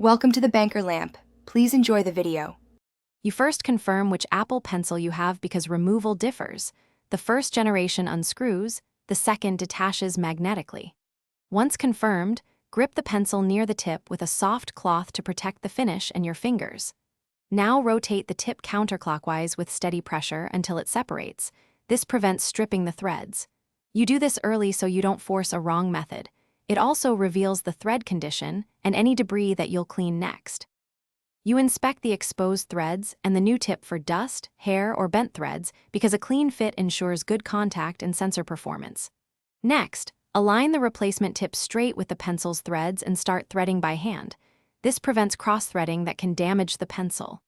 Welcome to the Banker Lamp. Please enjoy the video. You first confirm which Apple Pencil you have because removal differs. The first generation unscrews, the second detaches magnetically. Once confirmed, grip the pencil near the tip with a soft cloth to protect the finish and your fingers. Now rotate the tip counterclockwise with steady pressure until it separates. This prevents stripping the threads. You do this early so you don't force a wrong method. It also reveals the thread condition and any debris that you'll clean next. You inspect the exposed threads and the new tip for dust, hair, or bent threads because a clean fit ensures good contact and sensor performance. Next, align the replacement tip straight with the pencil's threads and start threading by hand. This prevents cross-threading that can damage the pencil.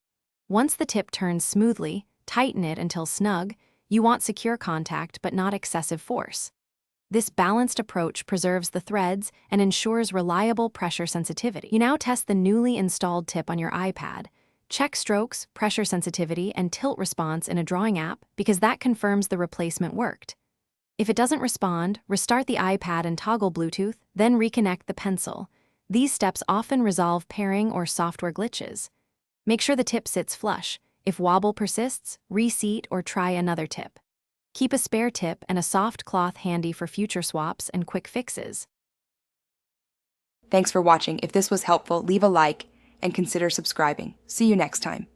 Once the tip turns smoothly, tighten it until snug. You want secure contact but not excessive force. This balanced approach preserves the threads and ensures reliable pressure sensitivity. You now test the newly installed tip on your iPad. Check strokes, pressure sensitivity, and tilt response in a drawing app because that confirms the replacement worked. If it doesn't respond, restart the iPad and toggle Bluetooth, then reconnect the pencil. These steps often resolve pairing or software glitches. Make sure the tip sits flush. If wobble persists, reseat or try another tip. Keep a spare tip and a soft cloth handy for future swaps and quick fixes. Thanks for watching. If this was helpful, leave a like and consider subscribing. See you next time.